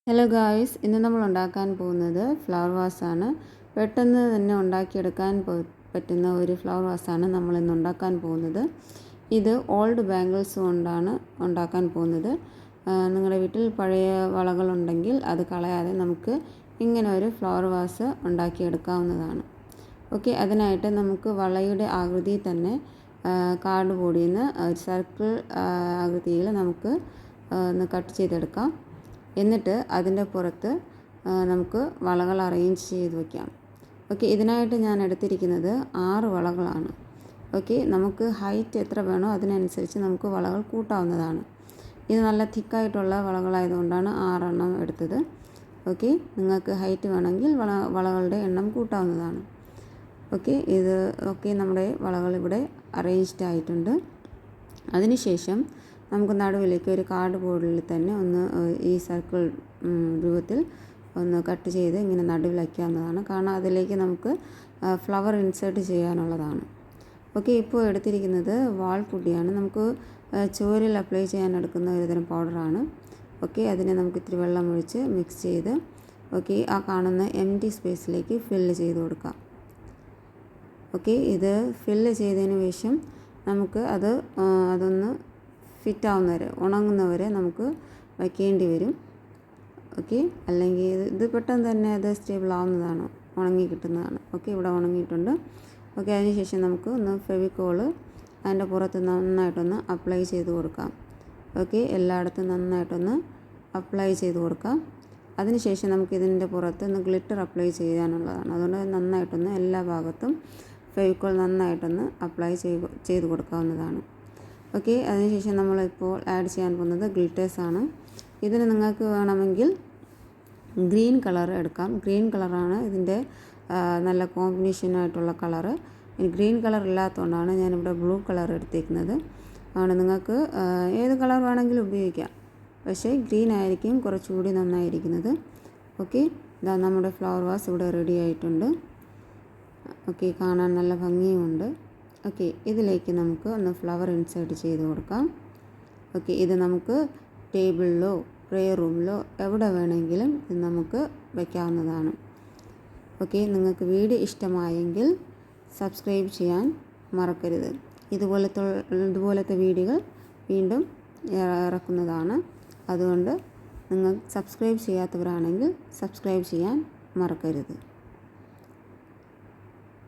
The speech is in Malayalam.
ഹലോ ഗായ്സ്, ഇന്ന് നമ്മൾ ഉണ്ടാക്കാൻ പോകുന്നത് ഫ്ലവർ വാസാണ്. പെട്ടെന്ന് തന്നെ ഉണ്ടാക്കിയെടുക്കാൻ പറ്റുന്ന ഒരു ഫ്ലവർ വാസാണ് നമ്മൾ ഇന്ന് ഉണ്ടാക്കാൻ പോകുന്നത്. ഇത് ഓൾഡ് ബാംഗിൾസ് കൊണ്ടാണ് ഉണ്ടാക്കാൻ പോകുന്നത്. നിങ്ങളുടെ വീട്ടിൽ പഴയ വളകളുണ്ടെങ്കിൽ അത് കളയാതെ നമുക്ക് ഇങ്ങനെ ഒരു ഫ്ലവർ വാസ് ഉണ്ടാക്കിയെടുക്കാവുന്നതാണ്. ഓക്കെ, അതിനായിട്ട് നമുക്ക് വളയുടെ ആകൃതിയിൽ തന്നെ കാർഡ് ബോർഡിൽ നിന്ന് ഒരു സർക്കിൾ ആകൃതിയിൽ നമുക്ക് ഒന്ന് കട്ട് ചെയ്തെടുക്കാം. എന്നിട്ട് അതിൻ്റെ പുറത്ത് നമുക്ക് വളകൾ അറേഞ്ച് ചെയ്ത് വയ്ക്കാം. ഓക്കെ, ഇതിനായിട്ട് ഞാൻ എടുത്തിരിക്കുന്നത് 6 വളകളാണ്. ഓക്കെ, നമുക്ക് ഹൈറ്റ് എത്ര വേണോ അതിനനുസരിച്ച് നമുക്ക് വളകൾ കൂട്ടാവുന്നതാണ്. ഇത് നല്ല തിക്കായിട്ടുള്ള വളകളായതുകൊണ്ടാണ് 6 എണ്ണം എടുത്തത്. ഓക്കെ, നിങ്ങൾക്ക് ഹൈറ്റ് വേണമെങ്കിൽ വളകളുടെ എണ്ണം കൂട്ടാവുന്നതാണ്. ഓക്കെ, നമ്മുടെ വളകൾ ഇവിടെ അറേഞ്ച്ഡ് ആയിട്ടുണ്ട്. അതിനുശേഷം നമുക്ക് നടുവിലേക്ക് ഒരു കാർഡ് ബോർഡിൽ തന്നെ ഒന്ന് ഈ സർക്കിൾ രൂപത്തിൽ ഒന്ന് കട്ട് ചെയ്ത് ഇങ്ങനെ നടുവിൽ വയ്ക്കാവുന്നതാണ്. കാരണം അതിലേക്ക് നമുക്ക് ഫ്ലവർ ഇൻസേർട്ട് ചെയ്യാനുള്ളതാണ്. ഓക്കെ, ഇപ്പോൾ എടുത്തിരിക്കുന്നത് വാൾപുട്ടിയാണ്. നമുക്ക് ചുവരിൽ അപ്ലൈ ചെയ്യാൻ എടുക്കുന്ന ഒരുതരം പൗഡറാണ്. ഓക്കെ, അതിനെ നമുക്ക് ഇത്തിരി വെള്ളം ഒഴിച്ച് മിക്സ് ചെയ്ത് ഓക്കെ ആ കാണുന്ന എംപ്റ്റി സ്പേസിലേക്ക് ഫില്ല് ചെയ്ത് കൊടുക്കാം. ഓക്കെ, ഇത് ഫില്ല് ചെയ്തതിന് ശേഷം നമുക്ക് അതൊന്ന് ഫിറ്റാവുന്നവരെ ഉണങ്ങുന്നവരെ നമുക്ക് വയ്ക്കേണ്ടി വരും. ഓക്കെ, അല്ലെങ്കിൽ ഇത് പെട്ടെന്ന് തന്നെ അത് സ്റ്റേബിൾ ആവുന്നതാണ്, ഉണങ്ങി കിട്ടുന്നതാണ്. ഓക്കെ, ഇവിടെ ഉണങ്ങിയിട്ടുണ്ട്. ഓക്കെ, അതിനുശേഷം നമുക്ക് ഒന്ന് ഫെവിക്കോള് അതിൻ്റെ പുറത്ത് നന്നായിട്ടൊന്ന് അപ്ലൈ ചെയ്ത് കൊടുക്കാം. ഓക്കെ, എല്ലായിടത്തും നന്നായിട്ടൊന്ന് അപ്ലൈ ചെയ്ത് കൊടുക്കാം. അതിനുശേഷം നമുക്ക് ഇതിൻ്റെ പുറത്ത് ഒന്ന് ഗ്ലിറ്റർ അപ്ലൈ ചെയ്യാനുള്ളതാണ്. അതുകൊണ്ട് നന്നായിട്ടൊന്ന് എല്ലാ ഭാഗത്തും ഫെവിക്കോൾ നന്നായിട്ടൊന്ന് അപ്ലൈ ചെയ്ത് കൊടുക്കാവുന്നതാണ്. ഓക്കെ, അതിനുശേഷം നമ്മളിപ്പോൾ ആഡ് ചെയ്യാൻ പോകുന്നത് ഗ്ലിറ്റേഴ്സാണ്. ഇതിന് നിങ്ങൾക്ക് വേണമെങ്കിൽ ഗ്രീൻ കളർ എടുക്കാം. ഗ്രീൻ കളറാണ് ഇതിൻ്റെ നല്ല കോമ്പിനേഷനായിട്ടുള്ള കളറ്. ഗ്രീൻ കളർ ഇല്ലാത്തതുകൊണ്ടാണ് ഞാനിവിടെ ബ്ലൂ കളർ എടുത്തേക്കുന്നത്. അതുകൊണ്ട് നിങ്ങൾക്ക് ഏത് കളർ വേണമെങ്കിലും ഉപയോഗിക്കാം, പക്ഷേ ഗ്രീൻ ആയിരിക്കും കുറച്ചുകൂടി നന്നായിരിക്കുന്നത്. ഓക്കെ, ഇതാ നമ്മുടെ ഫ്ലവർ വാസ് ഇവിടെ റെഡി ആയിട്ടുണ്ട്. ഓക്കെ, കാണാൻ നല്ല ഭംഗിയുമുണ്ട്. ഓക്കെ, ഇതിലേക്ക് നമുക്ക് ഒന്ന് ഫ്ലവർ ഇൻസേർട്ട് ചെയ്ത് കൊടുക്കാം. ഓക്കെ, ഇത് നമുക്ക് ടേബിളിലോ പ്രെയർ റൂമിലോ എവിടെ വേണമെങ്കിലും ഇത് നമുക്ക് വയ്ക്കാവുന്നതാണ്. ഓക്കെ, നിങ്ങൾക്ക് വീഡിയോ ഇഷ്ടമായെങ്കിൽ സബ്സ്ക്രൈബ് ചെയ്യാൻ മറക്കരുത്. ഇതുപോലത്തെ വീഡിയോകൾ വീണ്ടും ഇറക്കുന്നതാണ്. അതുകൊണ്ട് നിങ്ങൾ സബ്സ്ക്രൈബ് ചെയ്യാത്തവരാണെങ്കിൽ സബ്സ്ക്രൈബ് ചെയ്യാൻ മറക്കരുത്.